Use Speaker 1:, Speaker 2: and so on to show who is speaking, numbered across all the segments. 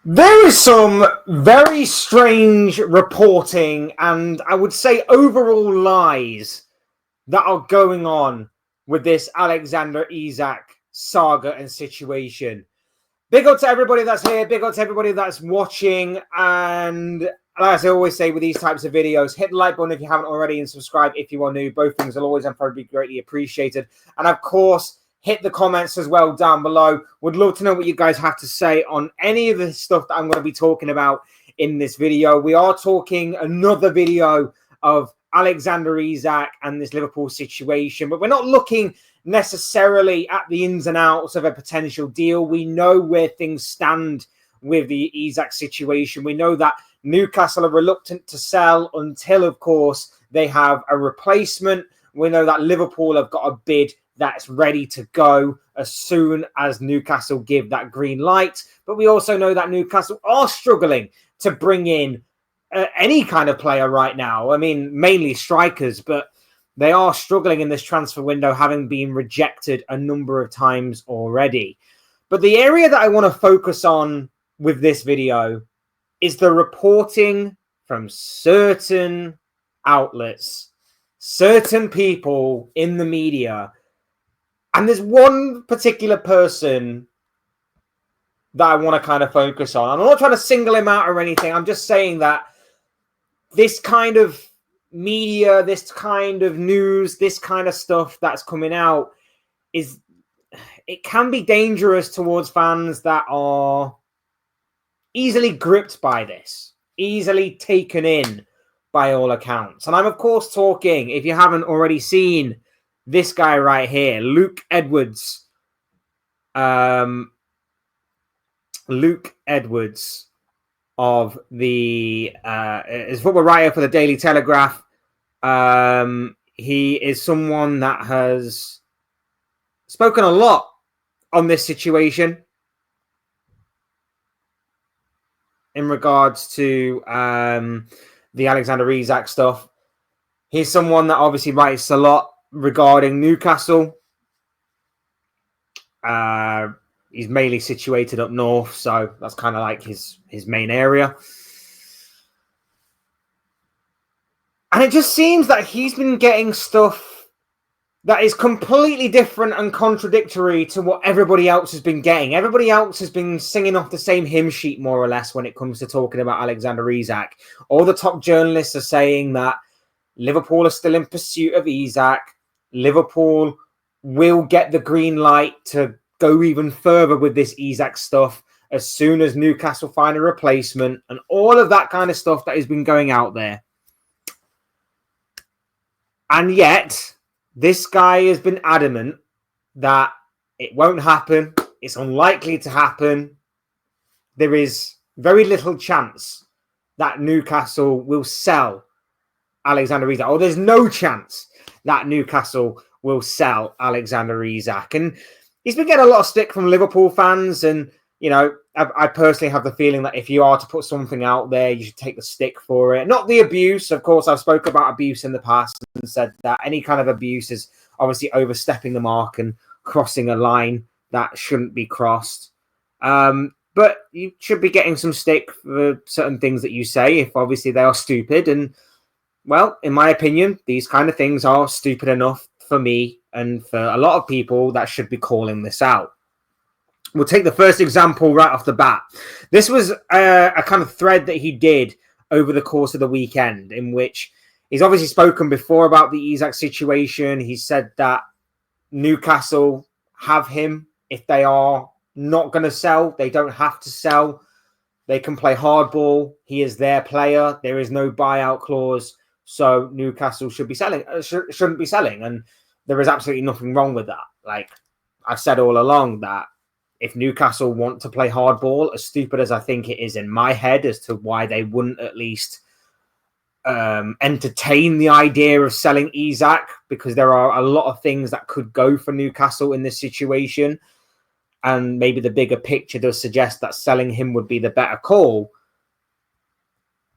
Speaker 1: There is some very strange reporting and I would say overall lies that are going on with this Alexander Isak saga and situation. Big up to everybody that's here. Big up to everybody that's watching. And as I always say with these types of videos, hit the like button if you haven't already and subscribe if you are new. Both things will always and probably be greatly appreciated. And of course, hit the comments as well down below. Would love to know what you guys have to say on any of the stuff that I'm going to be talking about in this video. We are talking another video of Alexander Isak and this Liverpool situation, but we're not looking necessarily at the ins and outs of a potential deal. We know where things stand with the Isak situation. We know that Newcastle are reluctant to sell until, of course, they have a replacement. We know that Liverpool have got a bid that's ready to go as soon as Newcastle give that green light. But we also know that Newcastle are struggling to bring in any kind of player right now. I mean, mainly strikers, but they are struggling in this transfer window, having been rejected a number of times already. But the area that I want to focus on with this video is the reporting from certain outlets, certain people in the media. And there's one particular person that I want to kind of focus on. I'm not trying to single him out or anything. I'm just saying that this kind of media, this kind of news, this kind of stuff that's coming out it can be dangerous towards fans that are easily gripped by this, easily taken in by all accounts. And I'm, of course, talking, if you haven't already seen this guy right here, Luke Edwards. Luke Edwards of the is football writer for the Daily Telegraph. He is someone that has spoken a lot on this situation in regards to the Alexander Isak stuff. He's someone that obviously writes a lot regarding Newcastle. He's mainly situated up north, so that's kind of like his main area. And it just seems that he's been getting stuff that is completely different and contradictory to what everybody else has been getting. Everybody else has been singing off the same hymn sheet, more or less, when it comes to talking about Alexander Isak. All the top journalists are saying that Liverpool are still in pursuit of Isak. Liverpool will get the green light to go even further with this Isak stuff as soon as Newcastle find a replacement and all of that kind of stuff that has been going out there. And yet, this guy has been adamant that it won't happen. It's unlikely to happen. There is very little chance that Newcastle will sell Alexander Isak. Or there's no chance that Newcastle will sell Alexander Isak. And he's been getting a lot of stick from Liverpool fans. And, you know, I personally have the feeling that if you are to put something out there, you should take the stick for it. Not the abuse. Of course, I've spoken about abuse in the past and said that any kind of abuse is obviously overstepping the mark and crossing a line that shouldn't be crossed. But you should be getting some stick for certain things that you say if obviously they are stupid. And, well, in my opinion, these kind of things are stupid enough for me and for a lot of people that should be calling this out. We'll take the first example right off the bat. This was a kind of thread that he did over the course of the weekend in which he's obviously spoken before about the Isak situation. He said that Newcastle have him. If they are not going to sell, they don't have to sell. They can play hardball. He is their player. There is no buyout clause. So Newcastle shouldn't be selling. And there is absolutely nothing wrong with that. Like I've said all along that if Newcastle want to play hardball, as stupid as I think it is in my head as to why they wouldn't at least entertain the idea of selling Isak, because there are a lot of things that could go for Newcastle in this situation. And maybe the bigger picture does suggest that selling him would be the better call.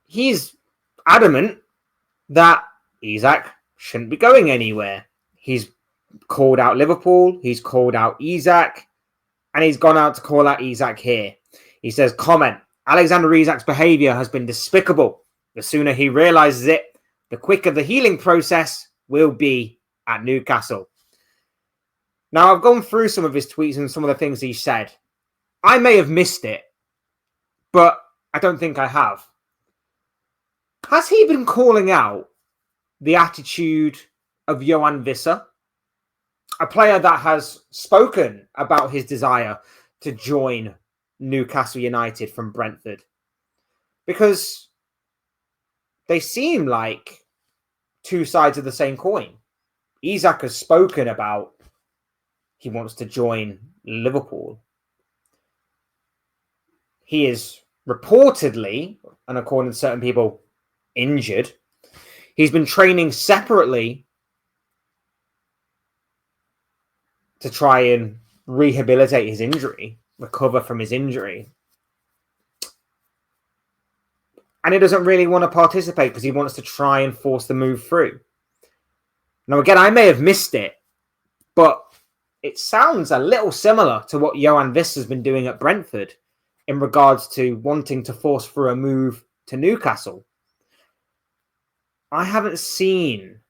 Speaker 1: He's adamant that Isak shouldn't be going anywhere. He's called out Liverpool. He's called out Isak. And he's gone out to call out Isak here. He says, comment, Alexander Isak's behavior has been despicable. The sooner he realizes it, the quicker the healing process will be at Newcastle. Now, I've gone through some of his tweets and some of the things he said. I may have missed it, but I don't think I have. Has he been calling out the attitude of Yoane Wissa, a player that has spoken about his desire to join Newcastle United from Brentford? Because they seem like two sides of the same coin. Isak has spoken about he wants to join Liverpool. He is reportedly, and according to certain people, injured. He's been training separately to try and rehabilitate his injury, recover from his injury. And he doesn't really want to participate because he wants to try and force the move through. Now, again, I may have missed it, but it sounds a little similar to what Yoane Wissa has been doing at Brentford in regards to wanting to force through a move to Newcastle. I haven't seen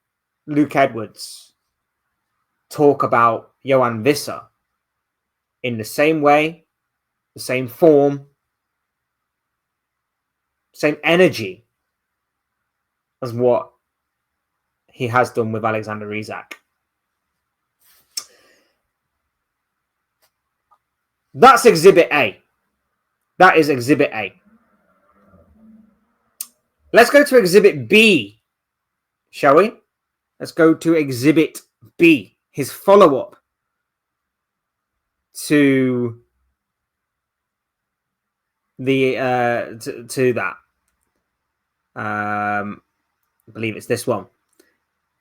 Speaker 1: Luke Edwards talk about Yoane Wissa in the same way, the same form, same energy as what he has done with Alexander Isak. That's Exhibit A. That is Exhibit A. Let's go to Exhibit B, shall we? Let's go to Exhibit B, his follow-up to the to that. I believe it's this one.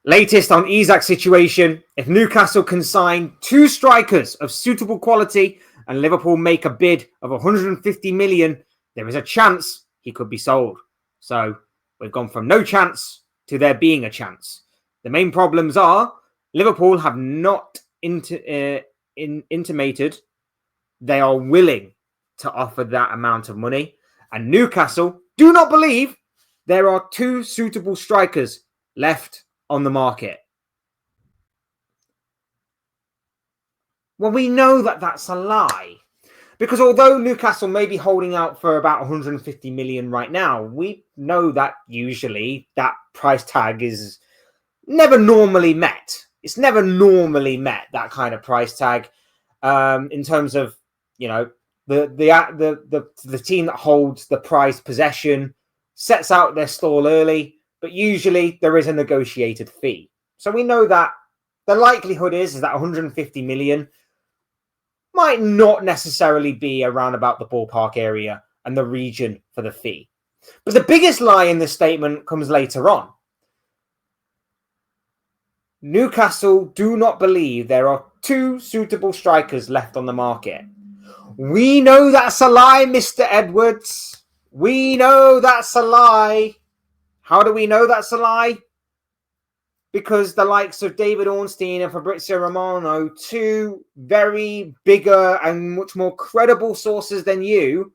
Speaker 1: Latest on Isak's situation. If Newcastle can sign 2 strikers of suitable quality and Liverpool make a bid of 150 million, there is a chance he could be sold. So we've gone from no chance to there being a chance. The main problems are Liverpool have not intimated they are willing to offer that amount of money. And Newcastle do not believe there are 2 suitable strikers left on the market. Well, we know that that's a lie. Because although Newcastle may be holding out for about 150 million right now, we know that usually that price tag is never normally met. It's never normally met, that kind of price tag, in terms of, you know, the team that holds the prize possession sets out their stall early, but usually there is a negotiated fee. So we know that the likelihood is that 150 million might not necessarily be around about the ballpark area and the region for the fee. But the biggest lie in this statement comes later on. Newcastle do not believe there are 2 suitable strikers left on the market. We know that's a lie, Mr. Edwards. We know that's a lie. How do we know that's a lie? Because the likes of David Ornstein and Fabrizio Romano, 2 very bigger and much more credible sources than you,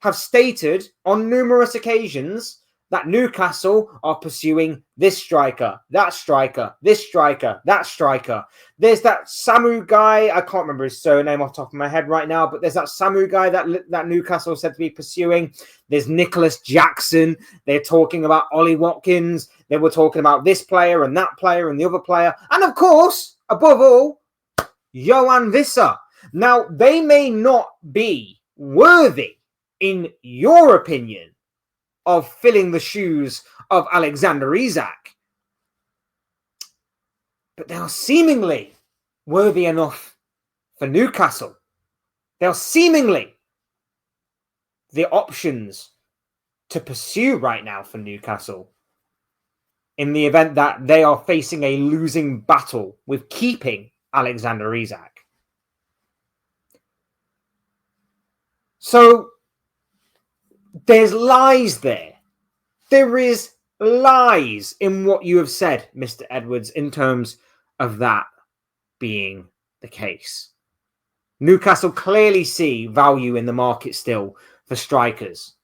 Speaker 1: have stated on numerous occasions that Newcastle are pursuing this striker, that striker, this striker, that striker. There's that Samu guy, I can't remember his surname off the top of my head right now, but there's that Samu guy that Newcastle said to be pursuing. There's Nicholas Jackson. They're talking about Ollie Watkins. They were talking about this player and that player and the other player. And of course, above all, Yoane Wissa. Now, they may not be worthy, in your opinion, of filling the shoes of Alexander Isak, but they are seemingly worthy enough for Newcastle. They are seemingly the options to pursue right now for Newcastle in the event that they are facing a losing battle with keeping Alexander Isak. So there's lies there. There is lies in what you have said, Mr. Edwards, in terms of that being the case. Newcastle clearly see value in the market still for strikers.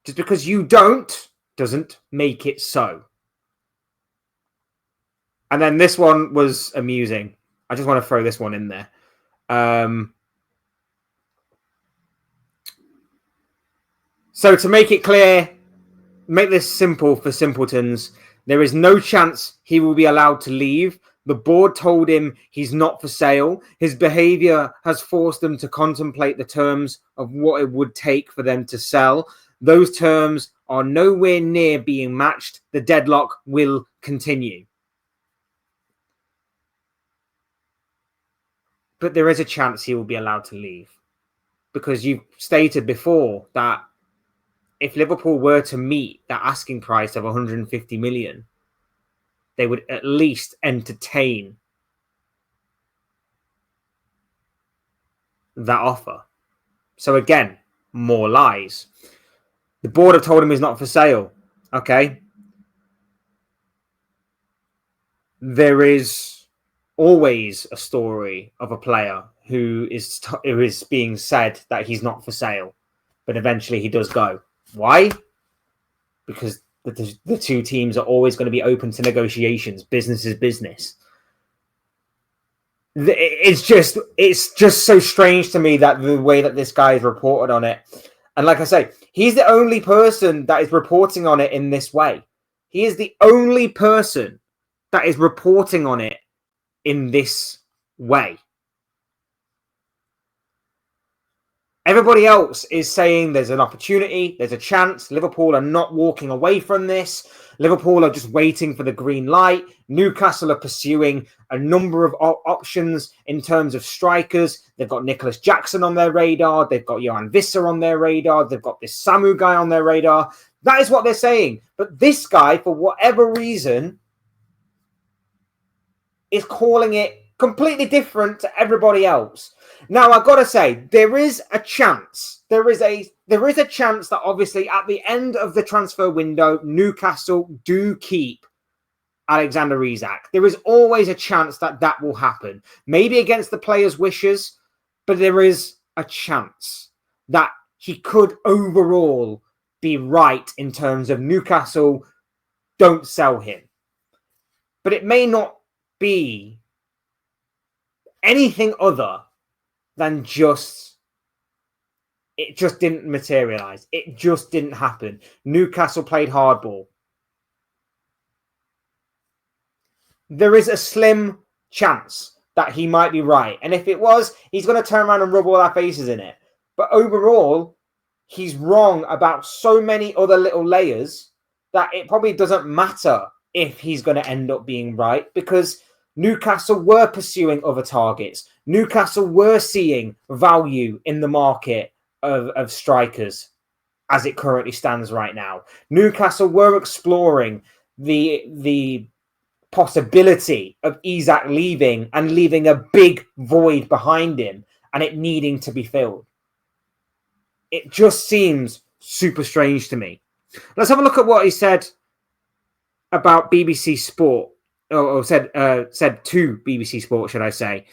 Speaker 1: Just because you don't doesn't make it so. And then this one was amusing. I just want to throw this one in there. So to make it clear, make this simple for simpletons, there is no chance he will be allowed to leave. The board told him he's not for sale. His behavior has forced them to contemplate the terms of what it would take for them to sell. Those terms are nowhere near being matched. The deadlock will continue. But there is a chance he will be allowed to leave. Because you've stated before that if Liverpool were to meet that asking price of 150 million, they would at least entertain that offer. So again, more lies. The board have told him he's not for sale. Okay. There is always a story of a player who is being said that he's not for sale, but eventually he does go. Why? Because the two teams are always going to be open to negotiations. Business is business. It's just so strange to me that the way that this guy is reported on it. And like I say, he's the only person that is reporting on it in this way. He is the only person that is reporting on it in this way. Everybody else is saying there's an opportunity, there's a chance. Liverpool are not walking away from this. Liverpool are just waiting for the green light. Newcastle are pursuing a number of options in terms of strikers. They've got Nicholas Jackson on their radar. They've got Johan Visser on their radar. They've got this Samu guy on their radar. That is what they're saying. But this guy, for whatever reason, is calling it completely different to everybody else. Now, I've got to say, there is a chance. There is a chance that obviously at the end of the transfer window, Newcastle do keep Alexander Isak. There is always a chance that that will happen. Maybe against the player's wishes, but there is a chance that he could overall be right in terms of Newcastle don't sell him. But it may not be anything other than it just didn't materialize. It just didn't happen. Newcastle played hardball. There is a slim chance that he might be right. And if it was, he's going to turn around and rub all our faces in it. But overall, he's wrong about so many other little layers that it probably doesn't matter if he's going to end up being right, because Newcastle were pursuing other targets. Newcastle were seeing value in the market of strikers as it currently stands right now. Newcastle were exploring the possibility of Isak leaving and leaving a big void behind him and it needing to be filled. It just seems super strange to me. Let's have a look at what he said about BBC Sport. Or said to BBC Sport, should I say,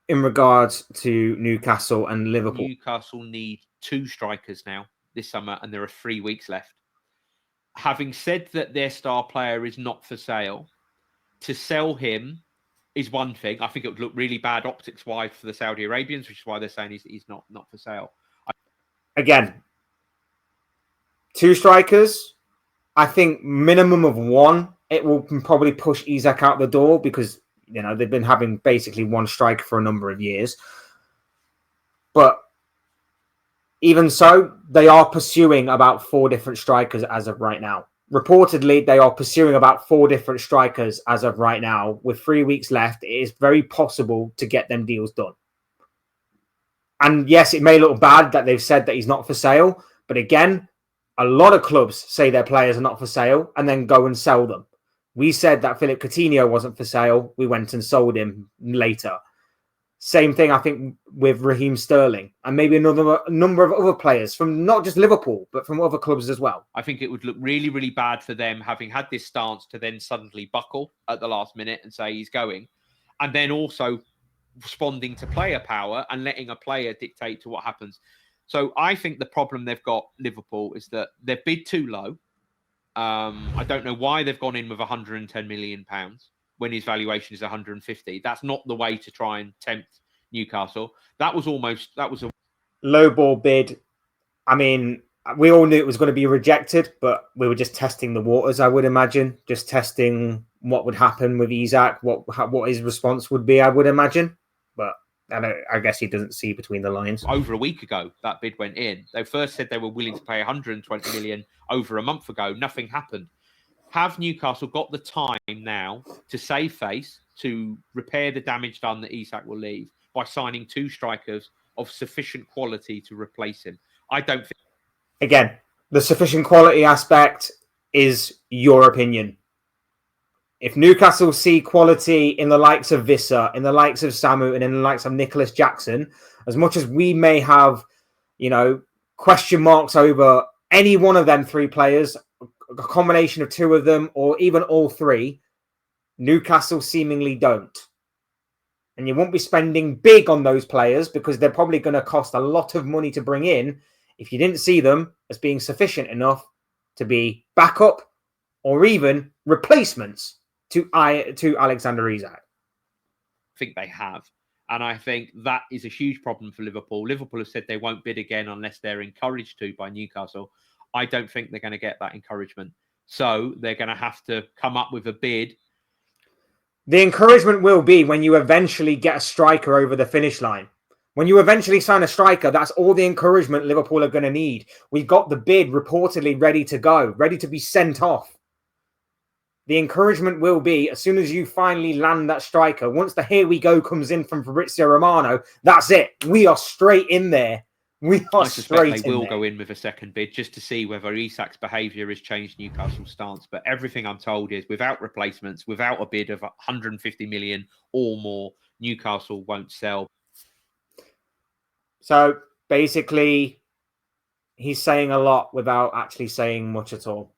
Speaker 1: in regards to Newcastle and Liverpool.
Speaker 2: Newcastle need 2 strikers now this summer, and there are 3 weeks left. Having said that their star player is not for sale, to sell him is one thing. I think it would look really bad optics-wise for the Saudi Arabians, which is why they're saying he's not for sale. Again,
Speaker 1: 2 strikers. I think minimum of 1, it will probably push Isak out the door because, you know, they've been having basically 1 striker for a number of years. But even so, they are pursuing about 4 different strikers as of right now. Reportedly, they are pursuing about 4 different strikers as of right now. With 3 weeks left, it is very possible to get them deals done. And yes, it may look bad that they've said that he's not for sale, but again, a lot of clubs say their players are not for sale and then go and sell them. We said that Philip Coutinho wasn't for sale. We went and sold him later. Same thing, I think, with Raheem Sterling and maybe a number of other players from not just Liverpool, but from other clubs as well.
Speaker 2: I think it would look really, really bad for them having had this stance to then suddenly buckle at the last minute and say he's going. And then also responding to player power and letting a player dictate to what happens. So I think the problem they've got, Liverpool, is that they've bid too low. I don't know why they've gone in with £110 million when his valuation is 150. That's not the way to try and tempt Newcastle. That was a
Speaker 1: low ball bid. I mean, we all knew it was going to be rejected, but we were just testing the waters, I would imagine. Just testing what would happen with Isak, what his response would be, I would imagine. But I guess he doesn't see between the lines.
Speaker 2: Over a week ago, that bid went in. They first said they were willing to pay 120 million over a month ago. Nothing happened. Have Newcastle got the time now to save face, to repair the damage done that Isak will leave by signing 2 strikers of sufficient quality to replace him? I don't think.
Speaker 1: Again, the sufficient quality aspect is your opinion. If Newcastle see quality in the likes of Visser, in the likes of Samu, and in the likes of Nicholas Jackson, as much as we may have, question marks over any one of them 3 players, a combination of 2 of them, or even all 3, Newcastle seemingly don't. And you won't be spending big on those players because they're probably going to cost a lot of money to bring in if you didn't see them as being sufficient enough to be backup or even replacements to Alexander Isak.
Speaker 2: I think they have. And I think that is a huge problem for Liverpool. Liverpool have said they won't bid again unless they're encouraged to by Newcastle. I don't think they're going to get that encouragement. So they're going to have to come up with a bid.
Speaker 1: The encouragement will be when you eventually get a striker over the finish line. When you eventually sign a striker, that's all the encouragement Liverpool are going to need. We've got the bid reportedly ready to go, ready to be sent off. The encouragement will be as soon as you finally land that striker, once the here we go comes in from Fabrizio Romano, that's it. We are straight in there. I suspect
Speaker 2: they will go in with a second bid just to see whether Isak's behaviour has changed Newcastle's stance. But everything I'm told is without replacements, without a bid of 150 million or more, Newcastle won't sell.
Speaker 1: So basically, he's saying a lot without actually saying much at all.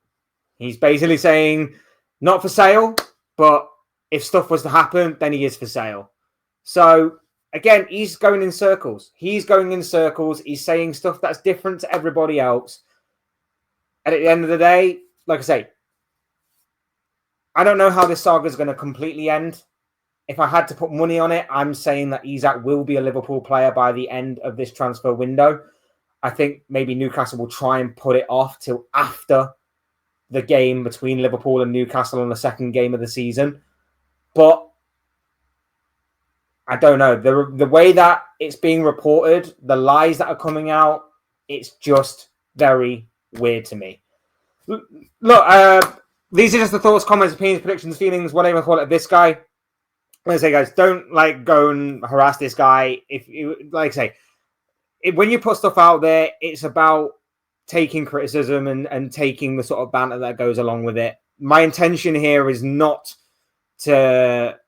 Speaker 1: He's basically saying, not for sale, but if stuff was to happen, then he is for sale. So again, he's going in circles. He's saying stuff that's different to everybody else. And at the end of the day, like I say, I don't know how this saga is going to completely end. If I had to put money on it, I'm saying that Isak will be a Liverpool player by the end of this transfer window. I think maybe Newcastle will try and put it off till after the game between Liverpool and Newcastle on the second game of the season. But I don't know. The way that it's being reported, the lies that are coming out, it's just very weird to me. Look, these are just the thoughts, comments, opinions, predictions, feelings, whatever you call it, this guy. Like I say, guys, don't go and harass this guy. If you when you put stuff out there, it's about taking criticism and taking the sort of banter that goes along with it. My intention here is not to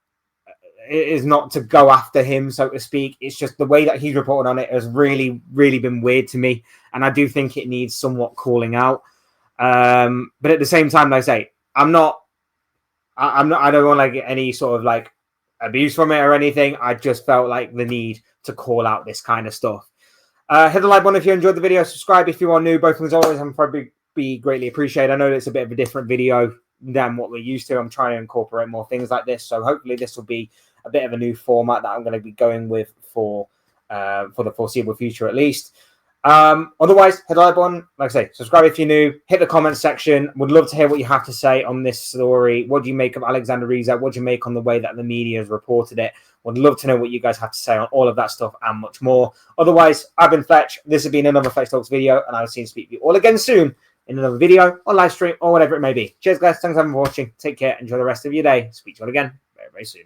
Speaker 1: go after him, so to speak. It's just the way that he's reported on it has really, really been weird to me, and I do think it needs somewhat calling out. But at the same time, like I say, I don't want any sort of abuse from it or anything. I just felt like the need to call out this kind of stuff. Hit the like button if you enjoyed the video. Subscribe if you are new. Both things always and probably be greatly appreciated. I know it's a bit of a different video than what we're used to. I'm trying to incorporate more things like this, so hopefully this will be a bit of a new format that I'm going to be going with for the foreseeable future, at least. Otherwise, hit the like button. Like I say, subscribe if you're new. Hit the comment section. Would love to hear what you have to say on this story. What do you make of Alexander Isak? What do you make on the way that the media has reported it? Would love to know what you guys have to say on all of that stuff and much more. Otherwise, I've been Fletch. This has been another Fletch Talks video, and I'll see you speak to you all again soon in another video or live stream or whatever it may be. Cheers, guys. Thanks for watching. Take care. Enjoy the rest of your day. Speak to you all again very, very soon.